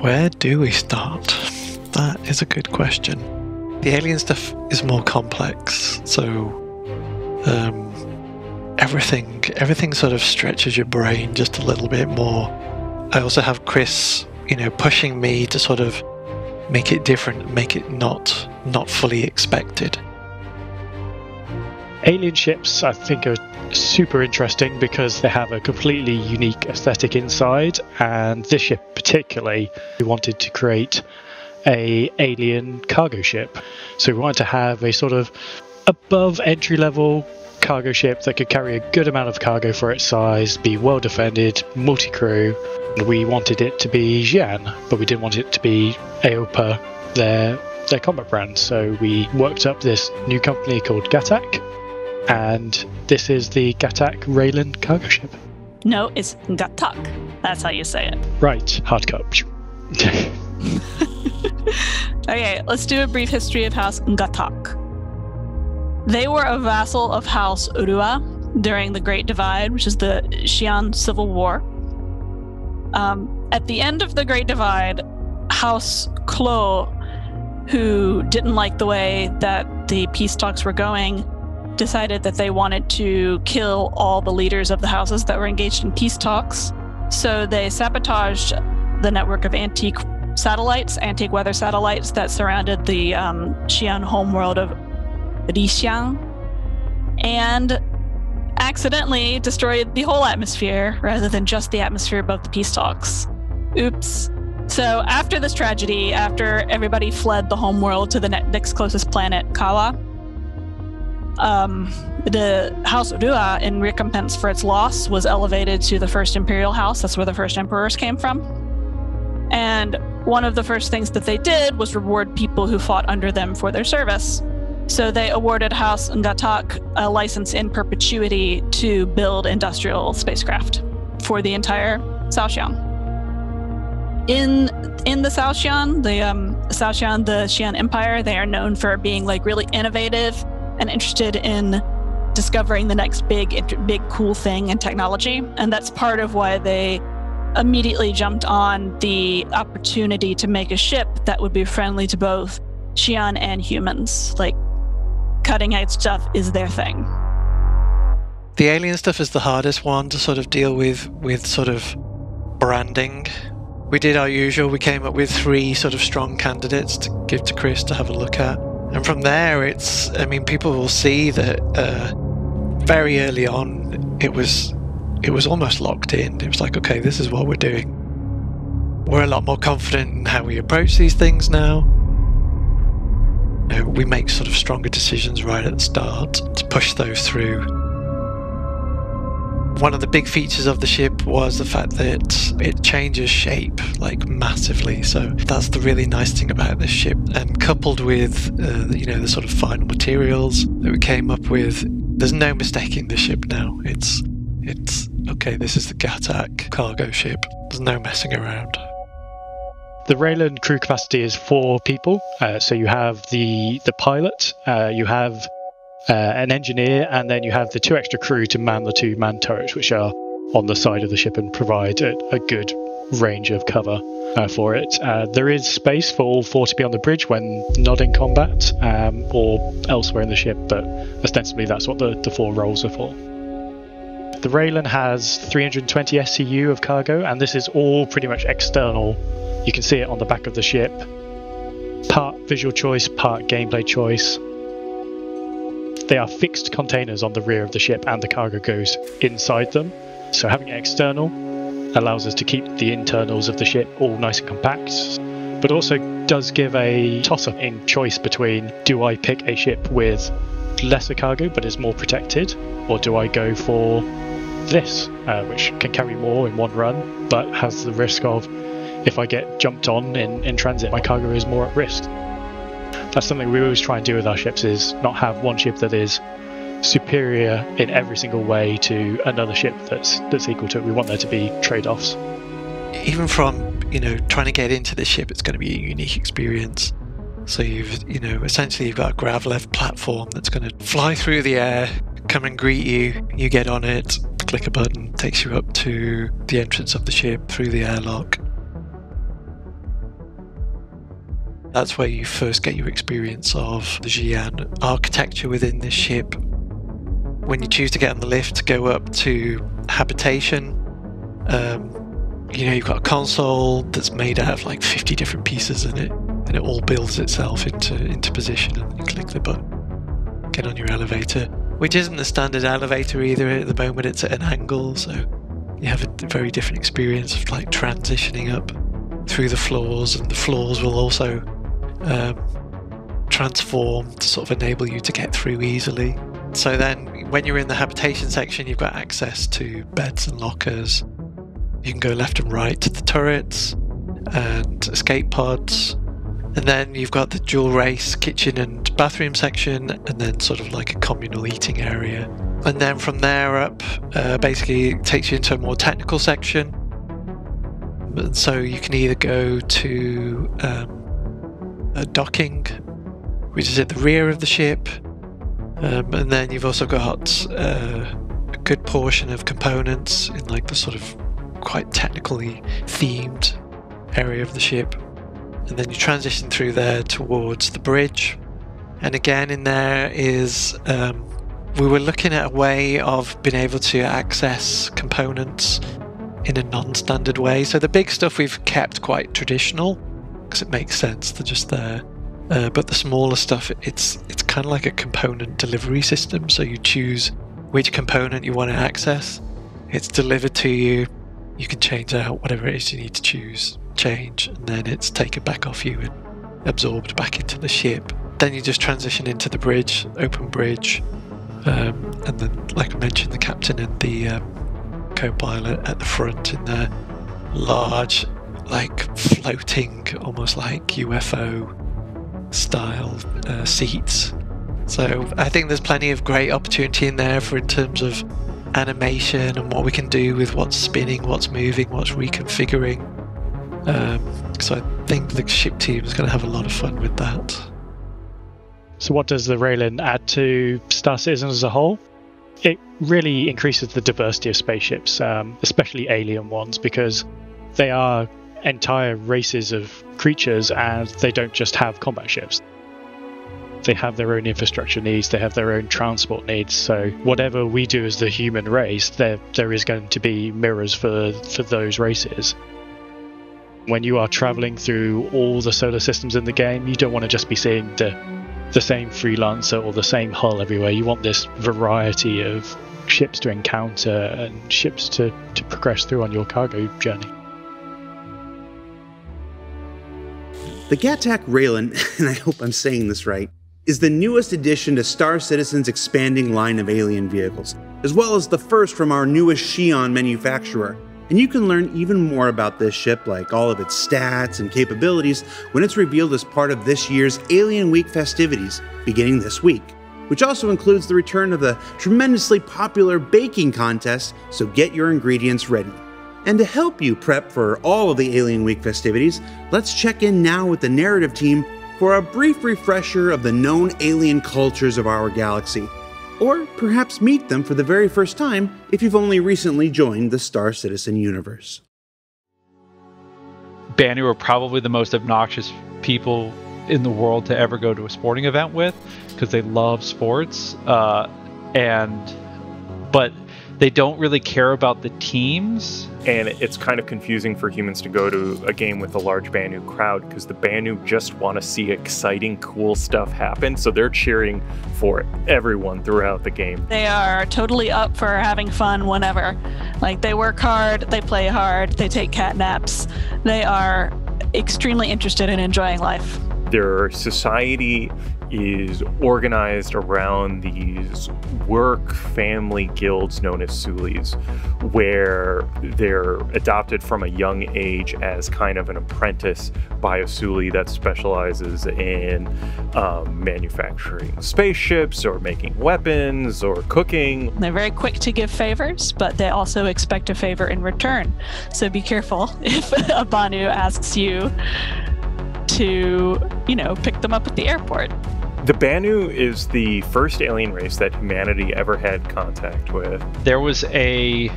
Where do we start? That is a good question. The alien stuff is more complex, so everything sort of stretches your brain just a little bit more. I also have Chris, pushing me to sort of make it different, make it not fully expected. Alien ships, I think, are super interesting because they have a completely unique aesthetic inside, and this ship particularly, we wanted to create a alien cargo ship. So we wanted to have a sort of above entry-level cargo ship that could carry a good amount of cargo for its size, be well defended, multi-crew. We wanted it to be Xi'an, but we didn't want it to be AOPA, their combat brand. So we worked up this new company called Gatak, and this is the Gatak Raylan cargo ship. No, it's Gatak. That's how you say it. Right, hard cut. Okay, let's do a brief history of House Gatak. They were a vassal of House Urua during the Great Divide, which is the Xi'an Civil War. At the end of the Great Divide, House Klo, who didn't like the way that the peace talks were going, decided that they wanted to kill all the leaders of the houses that were engaged in peace talks. So they sabotaged the network of antique weather satellites that surrounded the Xi'an homeworld of Rixiang, and accidentally destroyed the whole atmosphere rather than just the atmosphere above the peace talks. Oops. So after this tragedy, after everybody fled the homeworld to the next closest planet, Kawa, the House Urua, in recompense for its loss, was elevated to the first imperial house. That's where the first emperors came from. And one of the first things that they did was reward people who fought under them for their service. So they awarded House Gatak a license in perpetuity to build industrial spacecraft for the entire Saoxian. In the Saoxian, the Xi'an Empire, they are known for being really innovative and interested in discovering the next big cool thing in technology. And that's part of why they immediately jumped on the opportunity to make a ship that would be friendly to both Xi'an and humans. Cutting edge stuff is their thing. The alien stuff is the hardest one to sort of deal with sort of branding. We did our usual. We came up with 3 sort of strong candidates to give to Chris to have a look at. And from there, people will see that very early on, it was almost locked in. It was like, okay, this is what we're doing. We're a lot more confident in how we approach these things now. We make sort of stronger decisions right at the start to push those through. One of the big features of the ship was the fact that it changes shape massively. So that's the really nice thing about this ship. And coupled with the sort of final materials that we came up with, there's no mistaking the ship now. It's okay. This is the Gatak cargo ship. There's no messing around. The Raylan crew capacity is 4 people. So you have the pilot, you have an engineer, and then you have the 2 extra crew to man the 2 man turrets, which are on the side of the ship and provide a good range of cover for it. There is space for all 4 to be on the bridge when not in combat or elsewhere in the ship, but ostensibly that's what the 4 roles are for. The Raylan has 320 SCU of cargo, and this is all pretty much external. You can see it on the back of the ship. Part visual choice, part gameplay choice. They are fixed containers on the rear of the ship, and the cargo goes inside them. So having it external allows us to keep the internals of the ship all nice and compact, but also does give a toss-up in choice between, do I pick a ship with lesser cargo but is more protected, or do I go for this, which can carry more in one run, but has the risk of, if I get jumped on in transit, my cargo is more at risk. That's something we always try and do with our ships, is not have one ship that is superior in every single way to another ship that's equal to it. We want there to be trade-offs. Even from, trying to get into the ship, it's going to be a unique experience. So essentially you've got a Gravlev platform that's going to fly through the air, come and greet you, you get on it, click a button, takes you up to the entrance of the ship through the airlock. That's where you first get your experience of the Xi'an architecture within this ship. When you choose to get on the lift to go up to habitation, you've got a console that's made out of like 50 different pieces in it, and it all builds itself into position, and then you click the button, get on your elevator, which isn't the standard elevator either. At the moment it's at an angle, so you have a very different experience of like transitioning up through the floors, and the floors will also transform to sort of enable you to get through easily. So then when you're in the habitation section, you've got access to beds and lockers. You can go left and right to the turrets and escape pods. And then you've got the dual race kitchen and bathroom section, and then sort of like a communal eating area. And then from there up, basically it takes you into a more technical section. And so you can either go to a docking, which is at the rear of the ship, and then you've also got a good portion of components in like the sort of quite technically themed area of the ship. And then you transition through there towards the bridge. And again in there is, we were looking at a way of being able to access components in a non-standard way. So the big stuff we've kept quite traditional, because it makes sense, they're just there. But the smaller stuff, it's kind of like a component delivery system. So you choose which component you want to access. It's delivered to you. You can change out whatever it is you need to change, and then it's taken back off you and absorbed back into the ship. Then you just transition into the bridge, open bridge, and then, like I mentioned, the captain and the co-pilot at the front in their large, like floating, almost like UFO style seats. So I think there's plenty of great opportunity in there in terms of animation and what we can do with what's spinning, what's moving, what's reconfiguring. So I think the ship team is going to have a lot of fun with that. So what does the Raylan add to Star Citizen as a whole? It really increases the diversity of spaceships, especially alien ones, because they are entire races of creatures and they don't just have combat ships. They have their own infrastructure needs, they have their own transport needs, so whatever we do as the human race, there is going to be mirrors for those races. When you are traveling through all the solar systems in the game, you don't want to just be seeing the same freelancer or the same hull everywhere. You want this variety of ships to encounter and ships to progress through on your cargo journey. The Gattac Raylan, and I hope I'm saying this right, is the newest addition to Star Citizen's expanding line of alien vehicles, as well as the first from our newest Xi'an manufacturer. And you can learn even more about this ship, like all of its stats and capabilities, when it's revealed as part of this year's Alien Week festivities, beginning this week, which also includes the return of the tremendously popular baking contest, so get your ingredients ready. And to help you prep for all of the Alien Week festivities, let's check in now with the narrative team for a brief refresher of the known alien cultures of our galaxy. Or perhaps meet them for the very first time if you've only recently joined the Star Citizen universe. Banu are probably the most obnoxious people in the world to ever go to a sporting event with, because they love sports, but they don't really care about the teams. And it's kind of confusing for humans to go to a game with a large Banu crowd, because the Banu just want to see exciting, cool stuff happen. So they're cheering for everyone throughout the game. They are totally up for having fun whenever. Like, they work hard, they play hard, they take cat naps. They are extremely interested in enjoying life. Their society is organized around these work family guilds known as Sulis, where they're adopted from a young age as kind of an apprentice by a Suli that specializes in manufacturing spaceships or making weapons or cooking. They're very quick to give favors, but they also expect a favor in return. So be careful if a Banu asks you to, pick them up at the airport. The Banu is the first alien race that humanity ever had contact with. There was a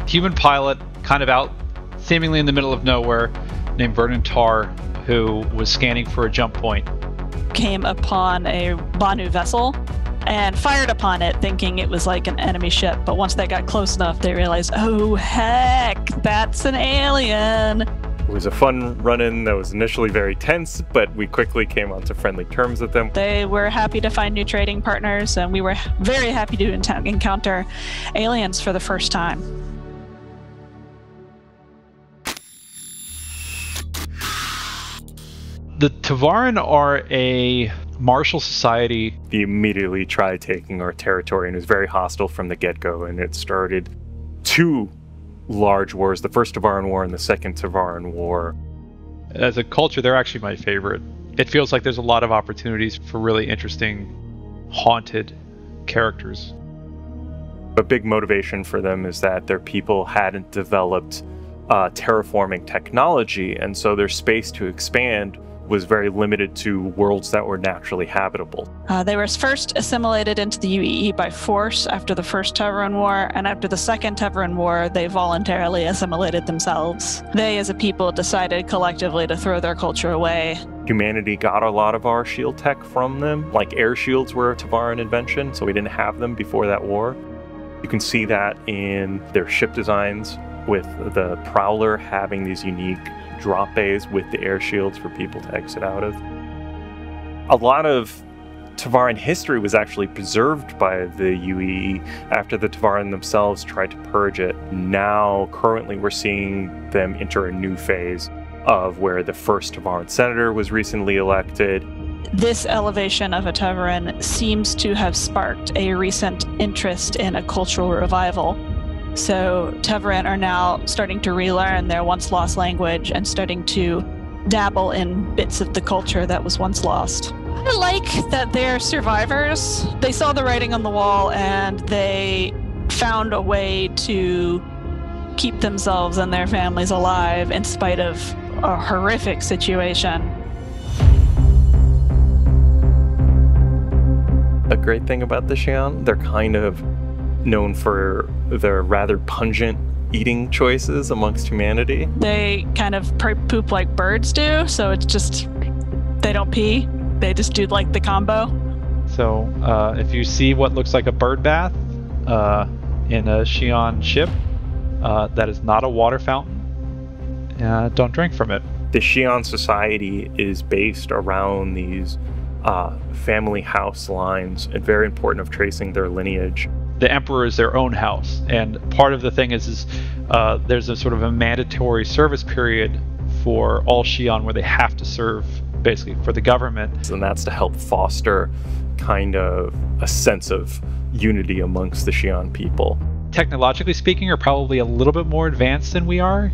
human pilot kind of out seemingly in the middle of nowhere named Vernon Tarr, who was scanning for a jump point. Came upon a Banu vessel and fired upon it thinking it was like an enemy ship. But once they got close enough, they realized, oh, heck, that's an alien. It was a fun run-in that was initially very tense, but we quickly came onto friendly terms with them. They were happy to find new trading partners, and we were very happy to encounter aliens for the first time. The Tevarin are a martial society. They immediately tried taking our territory and was very hostile from the get-go, and it started two large wars, the first Tevarin War and the second Tevarin War. As a culture, they're actually my favorite. It feels like there's a lot of opportunities for really interesting, haunted characters. A big motivation for them is that their people hadn't developed terraforming technology, and so their space to expand was very limited to worlds that were naturally habitable. They were first assimilated into the UEE by force after the first Tevarin War, and after the second Tevarin War, they voluntarily assimilated themselves. They, as a people, decided collectively to throw their culture away. Humanity got a lot of our shield tech from them, like air shields were a Tevarin invention, so we didn't have them before that war. You can see that in their ship designs, with the Prowler having these unique drop bays with the air shields for people to exit out of. A lot of Tevarin history was actually preserved by the UEE after the Tevarin themselves tried to purge it. Now, currently, we're seeing them enter a new phase of where the first Tevarin senator was recently elected. This elevation of a Tevarin seems to have sparked a recent interest in a cultural revival. So Tevarin are now starting to relearn their once lost language and starting to dabble in bits of the culture that was once lost. I like that they're survivors. They saw the writing on the wall and they found a way to keep themselves and their families alive in spite of a horrific situation. A great thing about the Xi'an, they're kind of known for their rather pungent eating choices amongst humanity. They kind of poop like birds do, so it's just, they don't pee, they just do like the combo. So if you see what looks like a bird bath in a Xi'an ship, that is not a water fountain. Don't drink from it. The Xi'an society is based around these family house lines, and very important of tracing their lineage. The emperor is their own house, and part of the thing is there's a sort of a mandatory service period for all Xi'an where they have to serve basically for the government. And that's to help foster kind of a sense of unity amongst the Xi'an people. Technologically speaking, are probably a little bit more advanced than we are.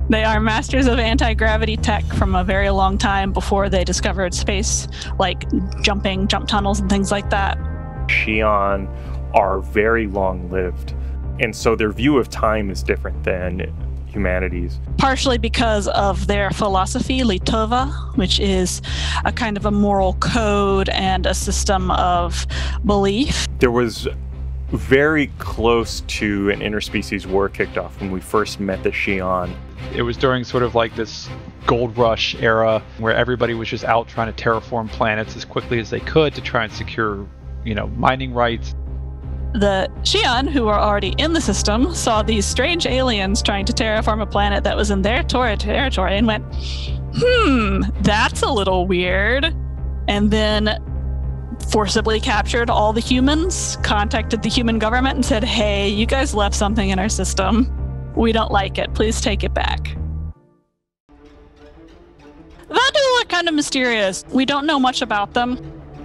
They are masters of anti-gravity tech from a very long time before they discovered space, like jump tunnels and things like that. Xi'an are very long-lived, and so their view of time is different than humanity's. Partially because of their philosophy, Litova, which is a kind of a moral code and a system of belief. There was very close to an interspecies war kicked off when we first met the Xi'an. It was during sort of like this gold rush era where everybody was just out trying to terraform planets as quickly as they could to try and secure, mining rights. The Xi'an, who were already in the system, saw these strange aliens trying to terraform a planet that was in their territory and went, that's a little weird. And then forcibly captured all the humans, contacted the human government and said, hey, you guys left something in our system. We don't like it. Please take it back. Vandu are kind of mysterious. We don't know much about them.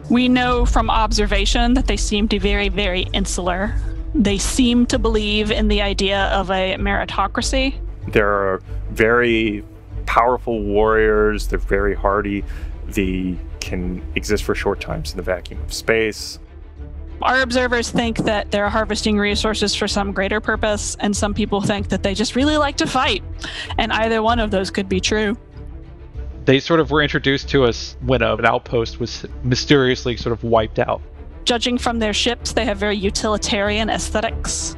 We know from observation that they seem to be very, very insular. They seem to believe in the idea of a meritocracy. They're very powerful warriors. They're very hardy. They can exist for short times in the vacuum of space. Our observers think that they're harvesting resources for some greater purpose, and some people think that they just really like to fight. And either one of those could be true. They sort of were introduced to us when an outpost was mysteriously sort of wiped out. Judging from their ships, they have very utilitarian aesthetics.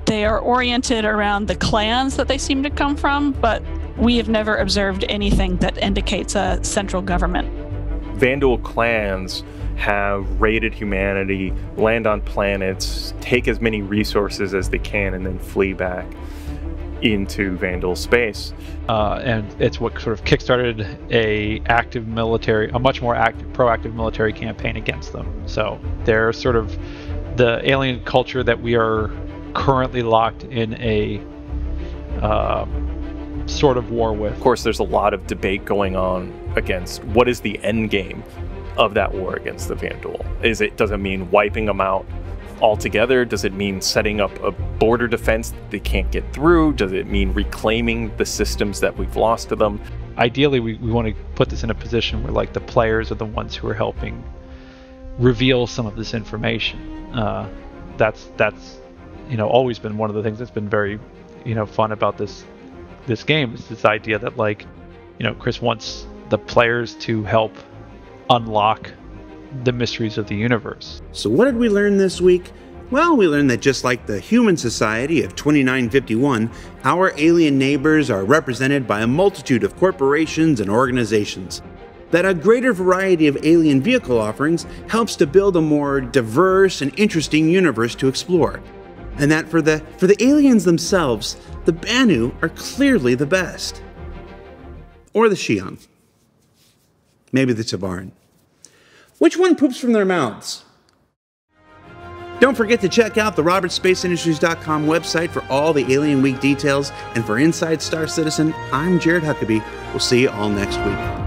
They are oriented around the clans that they seem to come from, but we have never observed anything that indicates a central government. Vanduul clans have raided humanity, land on planets, take as many resources as they can, and then flee back into Vanduul space. And it's what sort of kickstarted a much more proactive military campaign against them. So they're sort of the alien culture that we are currently locked in a sort of war with. Of course, there's a lot of debate going on against what is the end game of that war against the Vanduul. Does it mean wiping them out altogether? Does it mean setting up a border defense that they can't get through? Does it mean reclaiming the systems that we've lost to them? Ideally, we want to put this in a position where like the players are the ones who are helping reveal some of this information. That's always been one of the things that's been very fun about this game, is this idea that like Chris wants the players to help unlock the mysteries of the universe. So what did we learn this week? Well, we learned that just like the human society of 2951, our alien neighbors are represented by a multitude of corporations and organizations. That a greater variety of alien vehicle offerings helps to build a more diverse and interesting universe to explore. And that for the aliens themselves, the Banu are clearly the best. Or the Xi'an. Maybe the Ta'Varin. Which one poops from their mouths? Don't forget to check out the RobertSpaceIndustries.com website for all the Alien Week details. And for Inside Star Citizen, I'm Jared Huckabee. We'll see you all next week.